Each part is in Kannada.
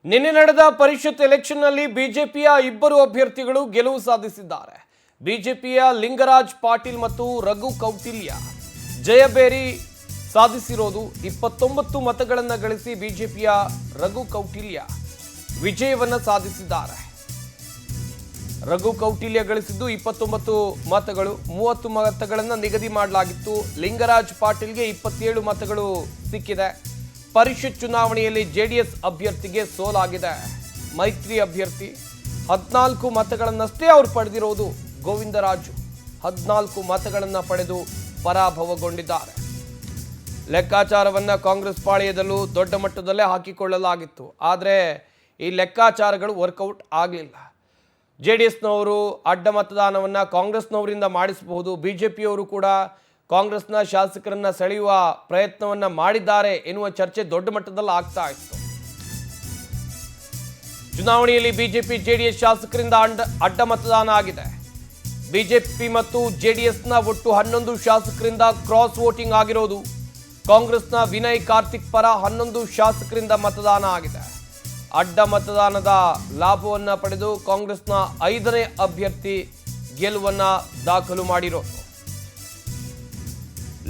ನಿನ್ನೆ ನಡೆದ ಪರಿಷತ್ ಎಲೆಕ್ಷನ್ನಲ್ಲಿ ಬಿಜೆಪಿಯ ಇಬ್ಬರು ಅಭ್ಯರ್ಥಿಗಳು ಗೆಲುವು ಸಾಧಿಸಿದ್ದಾರೆ. ಬಿಜೆಪಿಯ ಲಿಂಗರಾಜ್ ಪಾಟೀಲ್ ಮತ್ತು ರಘು ಕೌಟಿಲ್ಯ ಜಯಬೇರಿ ಸಾಧಿಸಿರೋದು 29 ಮತಗಳನ್ನು ಗಳಿಸಿ ಬಿಜೆಪಿಯ ರಘು ಕೌಟಿಲ್ಯ ವಿಜಯವನ್ನು ಸಾಧಿಸಿದ್ದಾರೆ. ರಘು ಕೌಟಿಲ್ಯ ಗಳಿಸಿದ್ದು 29 ಮತಗಳು, 30 ಮತಗಳನ್ನು ನಿಗದಿ ಮಾಡಲಾಗಿತ್ತು. ಲಿಂಗರಾಜ್ ಪಾಟೀಲ್ಗೆ 27 ಮತಗಳು ಸಿಕ್ಕಿದೆ. ಪರಿಷತ್ ಚುನಾವಣೆಯಲ್ಲಿ ಜೆಡಿಎಸ್ ಅಭ್ಯರ್ಥಿಗೆ ಸೋಲಾಗಿದೆ. ಮೈತ್ರಿ ಅಭ್ಯರ್ಥಿ 14 ಮತಗಳನ್ನಷ್ಟೇ ಅವರು ಪಡೆದಿರೋದು. ಗೋವಿಂದರಾಜು 14 ಮತಗಳನ್ನು ಪಡೆದು ಪರಾಭವಗೊಂಡಿದ್ದಾರೆ. ಲೆಕ್ಕಾಚಾರವನ್ನು ಕಾಂಗ್ರೆಸ್ ಪಾಳೆಯದಲ್ಲೂ ದೊಡ್ಡ ಮಟ್ಟದಲ್ಲೇ ಹಾಕಿಕೊಳ್ಳಲಾಗಿತ್ತು. ಆದರೆ ಈ ಲೆಕ್ಕಾಚಾರಗಳು ವರ್ಕೌಟ್ ಆಗಲಿಲ್ಲ. ಜೆಡಿಎಸ್ನವರು ಅಡ್ಡ ಮತದಾನವನ್ನು ಕಾಂಗ್ರೆಸ್ನವರಿಂದ ಮಾಡಿಸಬಹುದು, ಬಿಜೆಪಿಯವರು ಕೂಡ ಕಾಂಗ್ರೆಸ್ನ ಶಾಸಕರನ್ನ ಸೆಳೆಯುವ ಪ್ರಯತ್ನವನ್ನ ಮಾಡಿದ್ದಾರೆ ಎನ್ನುವ ಚರ್ಚೆ ದೊಡ್ಡ ಮಟ್ಟದಲ್ಲಿ ಆಗ್ತಾ ಇತ್ತು. ಚುನಾವಣೆಯಲ್ಲಿ ಬಿಜೆಪಿ ಜೆಡಿಎಸ್ ಶಾಸಕರಿಂದ ಅಡ್ಡ ಮತದಾನ ಆಗಿದೆ. ಬಿಜೆಪಿ ಮತ್ತು ಜೆಡಿಎಸ್ನ ಒಟ್ಟು 11 ಶಾಸಕರಿಂದ ಕ್ರಾಸ್ ವೋಟಿಂಗ್ ಆಗಿರೋದು. ಕಾಂಗ್ರೆಸ್ನ ವಿನಯ್ ಕಾರ್ತಿಕ್ ಪರ 11 ಶಾಸಕರಿಂದ ಮತದಾನ ಆಗಿದೆ. ಅಡ್ಡ ಮತದಾನದ ಲಾಭವನ್ನ ಪಡೆದು ಕಾಂಗ್ರೆಸ್ನ 5ನೇ ಅಭ್ಯರ್ಥಿ ಗೆಲುವನ್ನ ದಾಖಲು ಮಾಡಿರೋದು.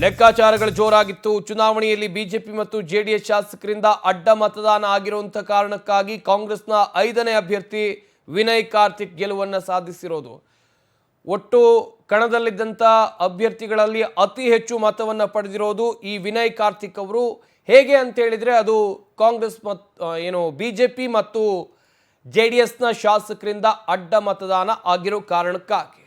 ಲೆಕ್ಕಾಚಾರಗಳು ಜೋರಾಗಿತ್ತು. ಚುನಾವಣೆಯಲ್ಲಿ ಬಿಜೆಪಿ ಮತ್ತು ಜೆಡಿಎಸ್ ಶಾಸಕರಿಂದ ಅಡ್ಡ ಮತದಾನ ಆಗಿರುವಂಥ ಕಾರಣಕ್ಕಾಗಿ ಕಾಂಗ್ರೆಸ್ನ 5ನೇ ಅಭ್ಯರ್ಥಿ ವಿನಯ್ ಕಾರ್ತಿಕ್ ಗೆಲುವನ್ನು ಸಾಧಿಸಿರೋದು. ಒಟ್ಟು ಕಣದಲ್ಲಿದ್ದಂಥ ಅಭ್ಯರ್ಥಿಗಳಲ್ಲಿ ಅತಿ ಹೆಚ್ಚು ಮತವನ್ನು ಪಡೆದಿರೋದು ಈ ವಿನಯ್ ಕಾರ್ತಿಕ್ ಅವರು. ಹೇಗೆ ಅಂತ ಹೇಳಿದರೆ ಅದು ಕಾಂಗ್ರೆಸ್ ಬಿಜೆಪಿ ಮತ್ತು ಜೆಡಿಎಸ್ನ ಶಾಸಕರಿಂದ ಅಡ್ಡ ಮತದಾನ ಆಗಿರೋ ಕಾರಣಕ್ಕಾಗಿ.